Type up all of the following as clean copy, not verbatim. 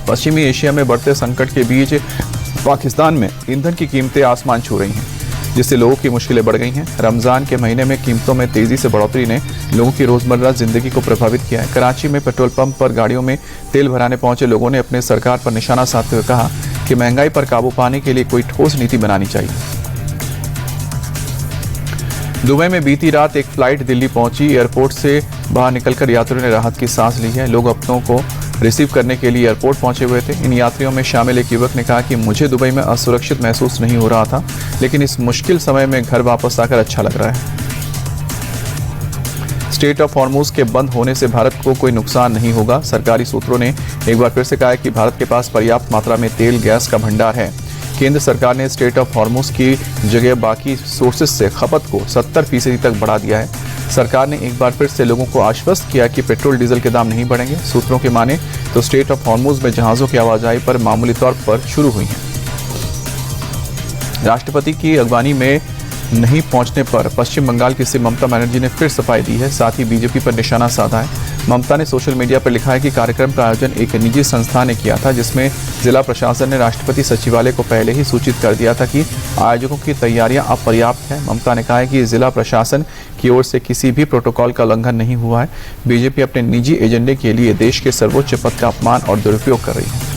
पश्चिमी एशिया में बढ़ते संकट के बीच पाकिस्तान में ईंधन की कीमतें आसमान छू रही हैं, जिससे लोगों की मुश्किलें बढ़ गई हैं। रमजान के महीने में कीमतों में तेजी से बढ़ोतरी ने लोगों की रोजमर्रा जिंदगी को प्रभावित किया है। कराची में पेट्रोल पंप पर गाड़ियों में तेल भराने पहुंचे लोगों ने अपने सरकार पर निशाना साधते हुए कहा कि महंगाई पर काबू पाने के लिए कोई ठोस नीति बनानी चाहिए। दुबई में बीती रात एक फ्लाइट दिल्ली पहुंची। एयरपोर्ट से बाहर निकलकर यात्रियों ने राहत की सांस ली है। लोग अपनों को रिसीव करने के लिए एयरपोर्ट पहुंचे हुए थे। इन यात्रियों में शामिल एक युवक ने कहा कि मुझे दुबई में असुरक्षित महसूस नहीं हो रहा था, लेकिन इस मुश्किल समय में घर वापस आकर अच्छा लग रहा है। स्ट्रेट ऑफ हॉर्मुज के बंद होने से भारत को कोई नुकसान नहीं होगा। सरकारी सूत्रों ने एक बार फिर से कहा है कि भारत के पास पर्याप्त मात्रा में तेल गैस का भंडार है। केंद्र सरकार ने स्ट्रेट ऑफ हॉर्मुज की जगह बाकी सोर्सेज से खपत को 70% तक बढ़ा दिया है। सरकार ने एक बार फिर से लोगों को आश्वस्त किया कि पेट्रोल डीजल के दाम नहीं बढ़ेंगे। सूत्रों के माने तो स्ट्रेट ऑफ हॉर्मुज में जहाजों की आवाजाही पर मामूली तौर पर शुरू हुई है। राष्ट्रपति की अगवानी में नहीं पहुंचने पर पश्चिम बंगाल की सीएम ममता बनर्जी ने फिर सफाई दी है, साथ ही बीजेपी पर निशाना साधा है। ममता ने सोशल मीडिया पर लिखा है कि कार्यक्रम का आयोजन एक निजी संस्था ने किया था, जिसमें जिला प्रशासन ने राष्ट्रपति सचिवालय को पहले ही सूचित कर दिया था कि आयोजकों की तैयारियां अपर्याप्त हैं। ममता ने कहा है कि जिला प्रशासन की ओर से किसी भी प्रोटोकॉल का उल्लंघन नहीं हुआ है। बीजेपी अपने निजी एजेंडे के लिए देश के सर्वोच्च पद का अपमान और दुरुपयोग कर रही है।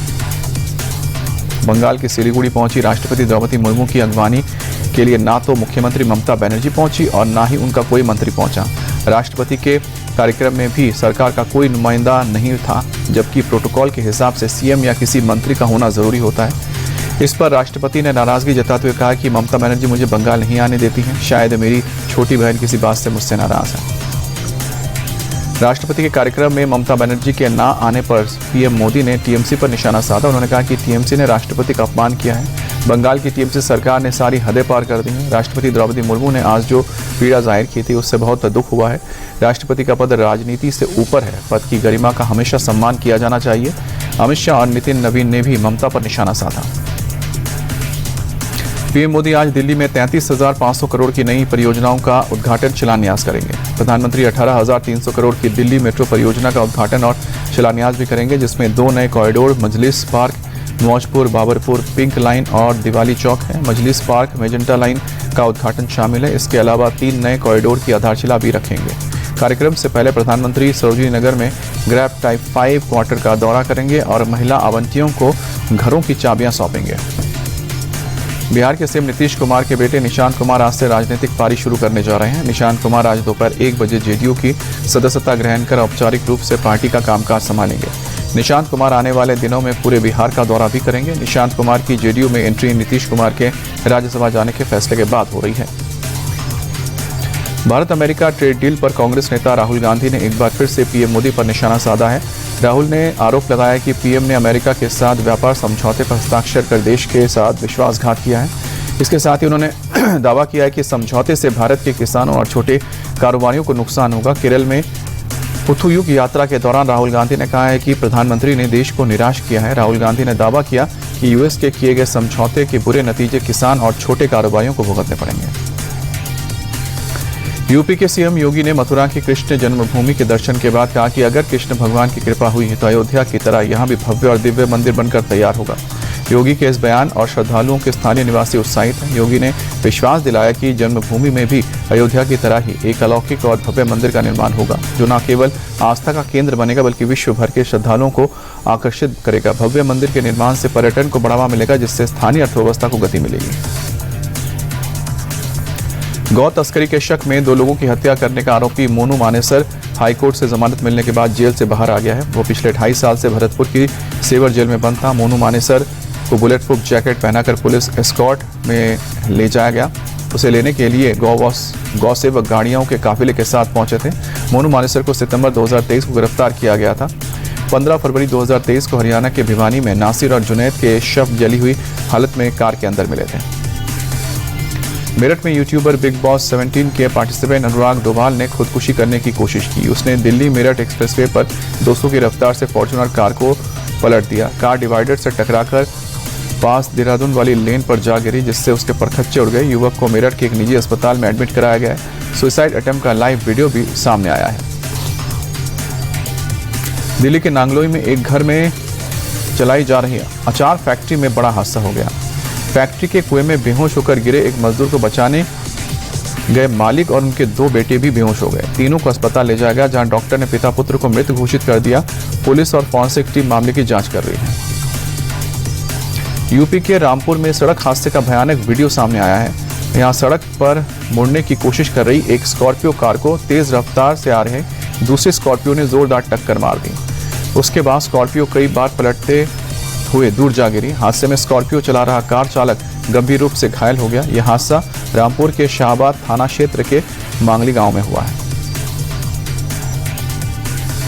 बंगाल के सिलीगुड़ी पहुंची राष्ट्रपति द्रौपदी मुर्मू की अगवानी के लिए ना तो मुख्यमंत्री ममता बनर्जी पहुंची और ना ही उनका कोई मंत्री पहुंचा। राष्ट्रपति के कार्यक्रम में भी सरकार का कोई नुमाइंदा नहीं था, जबकि प्रोटोकॉल के हिसाब से सीएम या किसी मंत्री का होना जरूरी होता है। इस पर राष्ट्रपति ने नाराजगी जताते हुए कहा कि ममता बनर्जी मुझे बंगाल नहीं आने देती हैं। शायद मेरी छोटी बहन किसी बात से मुझसे नाराज है। राष्ट्रपति के कार्यक्रम में ममता बनर्जी के ना आने पर पीएम मोदी ने टीएमसी पर निशाना साधा। उन्होंने कहा कि टीएमसी ने राष्ट्रपति का अपमान किया है। बंगाल की टीएमसी सरकार ने सारी हदें पार कर दी हैं। राष्ट्रपति द्रौपदी मुर्मू ने आज जो पीड़ा जाहिर की थी, उससे बहुत दुख हुआ है। राष्ट्रपति का पद राजनीति से ऊपर है। पद की गरिमा का हमेशा सम्मान किया जाना चाहिए। अमित शाह और नितिन नवीन ने भी ममता पर निशाना साधा। पीएम मोदी आज दिल्ली में 33,500 करोड़ की नई परियोजनाओं का उद्घाटन शिलान्यास करेंगे। प्रधानमंत्री 18,300 करोड़ की दिल्ली मेट्रो परियोजना का उद्घाटन और शिलान्यास भी करेंगे, जिसमें 2 नए corridor Majlis park, Maujpur, Babarpur, pink line और दिवाली चौक है। मजलिस पार्क, मेजेंटा लाइन का उद्घाटन शामिल है। इसके अलावा 3 नए कॉरिडोर की आधारशिला भी रखेंगे। कार्यक्रम से पहले प्रधानमंत्री सरोजिनी नगर में ग्रैब टाइप 5 क्वार्टर का दौरा करेंगे और महिला आवंटियों को घरों की चाबियां सौंपेंगे। बिहार के सीएम नीतीश कुमार के बेटे निशांत कुमार आज से राजनीतिक पारी शुरू करने जा रहे हैं। निशांत कुमार आज दोपहर 1 बजे जेडीयू की सदस्यता ग्रहण कर औपचारिक रूप से पार्टी का कामकाज संभालेंगे। निशांत कुमार आने वाले दिनों में पूरे बिहार का दौरा भी करेंगे। निशांत कुमार की जेडीयू में एंट्री नीतीश कुमार के राज्यसभा जाने के फैसले के बाद हो रही है। भारत अमेरिका ट्रेड डील पर कांग्रेस नेता राहुल गांधी ने एक बार फिर से पीएम मोदी पर निशाना साधा है। राहुल ने आरोप लगाया कि पीएम ने अमेरिका के साथ व्यापार समझौते पर हस्ताक्षर कर देश के साथ विश्वासघात किया है। इसके साथ ही उन्होंने दावा किया है कि समझौते से भारत के किसानों और छोटे कारोबारियों को नुकसान होगा। केरल में पुथुयुक यात्रा के दौरान राहुल गांधी ने कहा है कि प्रधानमंत्री ने देश को निराश किया है। राहुल गांधी ने दावा किया कि यूएस के किए गए समझौते के बुरे नतीजे किसान और छोटे कारोबारियों को भुगतने पड़ेंगे। यूपी के सीएम योगी ने मथुरा की कृष्ण जन्मभूमि के दर्शन के बाद कहा कि अगर कृष्ण भगवान की कृपा हुई है तो अयोध्या की तरह यहां भी भव्य और दिव्य मंदिर बनकर तैयार होगा। योगी के इस बयान और श्रद्धालुओं के स्थानीय निवासी उत्साहित हैं। योगी ने विश्वास दिलाया कि जन्मभूमि में भी अयोध्या की तरह ही एक अलौकिक और भव्य मंदिर का निर्माण होगा, जो न केवल आस्था का केंद्र बनेगा बल्कि विश्व भर के श्रद्धालुओं को आकर्षित करेगा। भव्य मंदिर के निर्माण से पर्यटन को बढ़ावा मिलेगा, जिससे स्थानीय अर्थव्यवस्था को गति मिलेगी। गौ तस्करी के शक में 2 लोगों की हत्या करने का आरोपी मोनू मानेसर हाईकोर्ट से जमानत मिलने के बाद जेल से बाहर आ गया है। वो पिछले 2.5 साल से भरतपुर की सेवर जेल में बंद था। मोनू मानेसर को बुलेट प्रूफ जैकेट पहनाकर पुलिस एस्कॉर्ट में ले जाया गया। उसे लेने के लिए गौ सेवक गाड़ियों के काफिले के साथ पहुंचे थे। मोनू मानेसर को सितंबर 2023 को गिरफ्तार किया गया था। 15 फरवरी 2023 को हरियाणा के भिवानी में नासिर और जुनैद के शव जली हुई हालत में कार के अंदर मिले थे। मेरठ में यूट्यूबर बिग बॉस 17 के पार्टिसिपेंट अनुराग डोभाल ने खुदकुशी करने की कोशिश की। उसने दिल्ली मेरठ एक्सप्रेसवे पर 200 की रफ्तार से फॉर्च्यूनर कार को पलट दिया। कार डिवाइडर से टकराकर पास देहरादून वाली लेन पर जा गिरी, जिससे उसके परखच्चे उड़ गए। युवक को मेरठ के एक निजी अस्पताल में एडमिट कराया गया है। सुसाइड अटेम्प्ट का लाइव वीडियो भी सामने आया है। दिल्ली के नांगलोई में एक घर में चलाई जा रही अचार फैक्ट्री में बड़ा हादसा हो गया। फैक्ट्री के कुएं में बेहोश होकर गिरे एक मजदूर को बचाने गए मालिक और उनके 2 बेटे भी बेहोश हो गए। तीनों को अस्पताल ले जाया गया, जहां डॉक्टर ने पिता पुत्र को मृत घोषित कर दिया। पुलिस और फॉरेंसिक टीम मामले की जांच कर रही है। यूपी के रामपुर में सड़क हादसे का भयानक वीडियो सामने आया है। यहां सड़क पर मुड़ने की कोशिश कर रही एक स्कॉर्पियो कार को तेज रफ्तार से आ रहे दूसरे स्कॉर्पियो ने जोरदार टक्कर मार दी। उसके बाद स्कॉर्पियो कई बार पलटते हुए दूर जा गिरी। हादसे में स्कॉर्पियो चला रहा कार चालक गंभीर रूप से घायल हो गया। यह हादसा रामपुर के शाहबाद थाना क्षेत्र के मांगली गांव में हुआ है।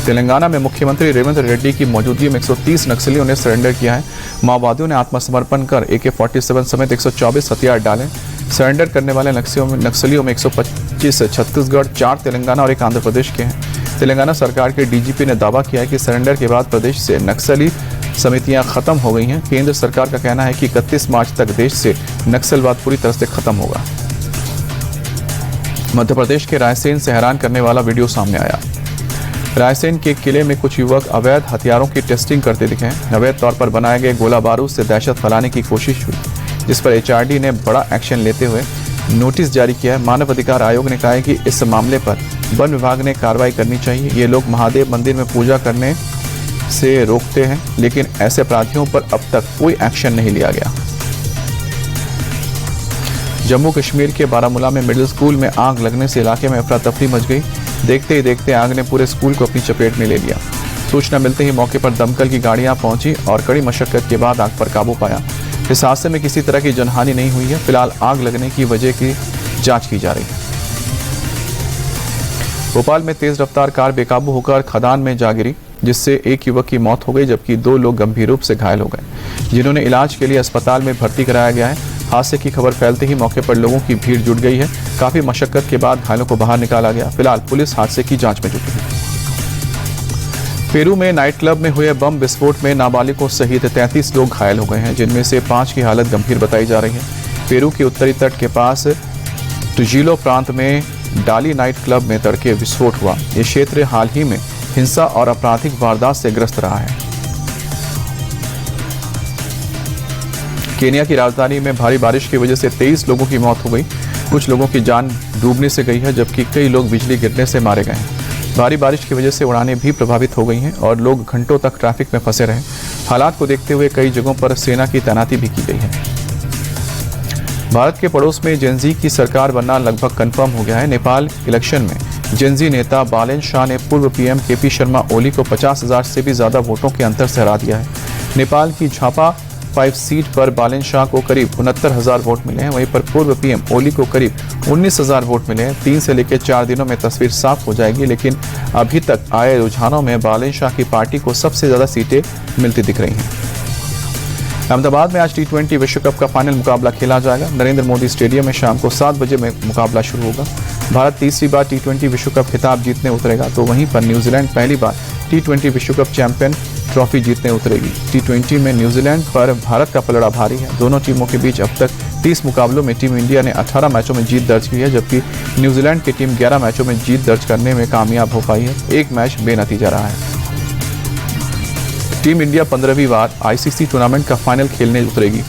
तेलंगाना में मुख्यमंत्री रेवंत रेड्डी की मौजूदगी में 130 नक्सलियों ने सरेंडर किया है। माओवादियों ने आत्मसमर्पण कर AK-47 समेत 124 हथियार डाले। सरेंडर करने वाले नक्सलियों में 125 छत्तीसगढ़, 4 तेलंगाना और 1 आंध्र प्रदेश के हैं। तेलंगाना सरकार के DGP ने दावा किया है कि सरेंडर के बाद प्रदेश से नक्सली समितियां खत्म हो गई हैं। केंद्र सरकार का कहना है कि 31 मार्च तक देश से नक्सलवाद पूरी तरह से खत्म होगा। मध्य प्रदेश के रायसेन से हैरान करने वाला वीडियो सामने आया। रायसेन के किले में कुछ युवक अवैध हथियारों की टेस्टिंग करते दिखे। अवैध तौर पर बनाए गए गोला बारूद से दहशत फैलाने की कोशिश हुई, जिस पर HRD ने बड़ा एक्शन लेते हुए नोटिस जारी किया है। मानव अधिकार आयोग ने कहा है कि इस मामले पर वन विभाग ने कार्रवाई करनी चाहिए। ये लोग महादेव मंदिर में पूजा करने से रोकते हैं, लेकिन ऐसे अपराधियों पर अब तक कोई एक्शन नहीं लिया गया। जम्मू कश्मीर के बारामूला में मिडिल स्कूल में आग लगने से इलाके में अफरा तफरी मच गई। देखते ही देखते आग ने पूरे स्कूल को अपनी चपेट में ले लिया। सूचना मिलते ही मौके पर दमकल की गाड़ियां पहुंची और कड़ी मशक्कत के बाद आग पर काबू पाया। इस हादसे में किसी तरह की जनहानि नहीं हुई है। फिलहाल आग लगने की वजह की जांच की जा रही है। भोपाल में तेज रफ्तार कार बेकाबू होकर खदान में जा गिरी, जिससे एक युवक की मौत हो गई, जबकि 2 लोग गंभीर रूप से घायल हो गए, जिन्होंने इलाज के लिए अस्पताल में भर्ती कराया गया है। हादसे की खबर फैलते ही मौके पर लोगों की भीड़ जुट गई है। काफी मशक्कत के बाद घायलों को बाहर निकाला गया। फिलहाल पुलिस हादसे की जांच में जुटी है। पेरू में नाइट क्लब में हुए बम विस्फोट में नाबालिगों सहित 33 लोग घायल हो गए हैं, जिनमें से 5 की हालत गंभीर बताई जा रही है। पेरू के उत्तरी तट के पास टुजिलो प्रांत में डाली नाइट क्लब में तड़के विस्फोट हुआ। ये क्षेत्र हाल ही में हिंसा और आपराधिक वारदात से ग्रस्त रहा है। केन्या की राजधानी में भारी बारिश की वजह से 23 लोगों की मौत हो गई। कुछ लोगों की जान डूबने से गई है, जबकि कई लोग बिजली गिरने से मारे गए हैं। भारी बारिश की वजह से उड़ानें भी प्रभावित हो गई हैं और लोग घंटों तक ट्रैफिक में फंसे रहे। हालात को देखते हुए कई जगहों पर सेना की तैनाती भी की गई है। भारत के पड़ोस में जेनजी की सरकार बनना लगभग कंफर्म हो गया है। नेपाल इलेक्शन में जेनजी नेता बालेन शाह ने पूर्व PM KP शर्मा ओली को 50,000 से भी ज्यादा वोटों के अंतर से हरा दिया है। नेपाल की झापा 5 सीट पर बालेन शाह को करीब 69,000 वोट मिले हैं। वहीं पर पूर्व PM ओली को करीब 19,000 वोट मिले हैं। 3 से लेकर 4 दिनों में तस्वीर साफ हो जाएगी, लेकिन अभी तक आए रुझानों में बालेन शाह की पार्टी को सबसे ज्यादा सीटें मिलती दिख रही हैं। अहमदाबाद में आज T20 विश्व कप का फाइनल मुकाबला खेला जाएगा। नरेंद्र मोदी स्टेडियम में शाम को 7 बजे में मुकाबला शुरू होगा। भारत तीसरी बार T20 विश्व कप खिताब जीतने उतरेगा, तो वहीं पर न्यूजीलैंड पहली बार T20 विश्व कप चैंपियन ट्रॉफी जीतने उतरेगी। T20 में न्यूजीलैंड पर भारत का पलड़ा भारी है। दोनों टीमों के बीच अब तक 30 मुकाबलों में टीम इंडिया ने 18 मैचों में जीत दर्ज की है, जबकि न्यूजीलैंड की टीम 11 मैचों में जीत दर्ज करने में कामयाब हो पाई है। एक मैच बेनतीजा रहा है। टीम इंडिया 15वीं बार ICC टूर्नामेंट का फाइनल खेलने उतरेगी।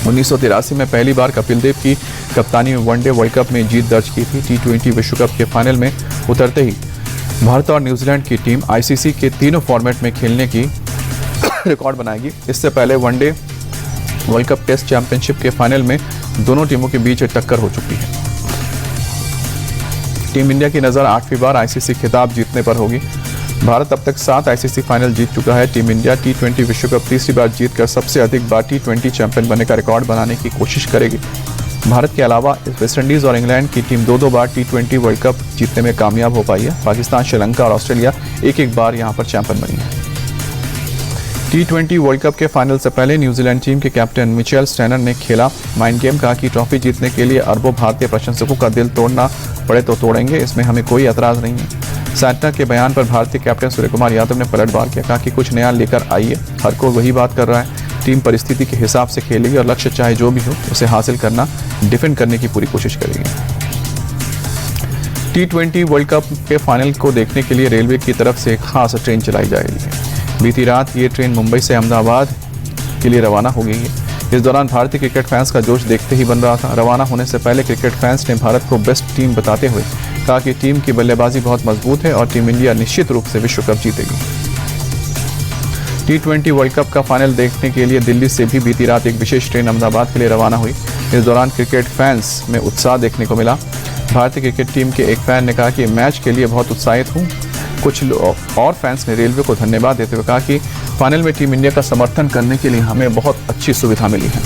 1983 में पहली बार कपिल देव की कप्तानी में वनडे वर्ल्ड कप में जीत दर्ज की थी। T20 विश्व कप के फाइनल में उतरते ही भारत और न्यूजीलैंड की टीम ICC के तीनों फॉर्मेट में खेलने की रिकॉर्ड बनाएगी। इससे पहले one day world cup test championship के फाइनल में दोनों टीमों के बीच टक्कर हो चुकी है। टीम इंडिया की नज़र 8वीं बार ICC खिताब जीतने पर होगी। भारत अब तक 7 ICC फाइनल जीत चुका है। टीम इंडिया T20 विश्व कप तीसरी बार जीतकर सबसे अधिक बार T20 चैंपियन बनने का रिकॉर्ड बनाने की कोशिश करेगी। भारत के अलावा वेस्टइंडीज और इंग्लैंड की टीम 2-2 बार T20 वर्ल्ड कप जीतने में कामयाब हो पाई है। पाकिस्तान, श्रीलंका और ऑस्ट्रेलिया एक-एक बार यहां पर चैंपियन बनी है। T20 वर्ल्ड कप के फाइनल से पहले न्यूजीलैंड टीम के कैप्टन मिचेल स्टैनर ने खेला माइंड गेम। कहा कि ट्रॉफी जीतने के लिए अरबों भारतीय प्रशंसकों का दिल तोड़ना पड़े तो तोड़ेंगे, इसमें हमें कोई एतराज नहीं है। सैंटनर के बयान पर भारतीय कैप्टन सूर्य कुमार यादव ने पलटवार किया। कहा कि कुछ नया लेकर आइए, हर कोई वही बात कर रहा है। टीम परिस्थिति के हिसाब से खेलेगी और लक्ष्य चाहे जो भी हो उसे हासिल करना, डिफेंड करने की पूरी कोशिश करेगी। T20 वर्ल्ड कप के फाइनल को देखने के लिए रेलवे की तरफ से एक खास ट्रेन चलाई जाएगी। बीती रात ये ट्रेन मुंबई से अहमदाबाद के लिए रवाना हो गई है। इस दौरान भारतीय क्रिकेट फैंस का जोश देखते ही बन रहा था। रवाना होने से पहले क्रिकेट फैंस ने भारत को बेस्ट टीम बताते हुए कहा कि टीम की बल्लेबाजी बहुत मजबूत है और टीम इंडिया निश्चित रूप से विश्व कप जीतेगी। T20 वर्ल्ड कप का फाइनल देखने के लिए दिल्ली से भी बीती रात एक विशेष ट्रेन अहमदाबाद के लिए रवाना हुई। इस दौरान क्रिकेट फैंस में उत्साह देखने को मिला। भारतीय क्रिकेट टीम के एक फैन ने कहा कि मैच के लिए बहुत उत्साहित हूँ। कुछ और फैंस ने रेलवे को धन्यवाद देते हुए कहा कि फाइनल में टीम इंडिया का समर्थन करने के लिए हमें बहुत अच्छी सुविधा मिली है।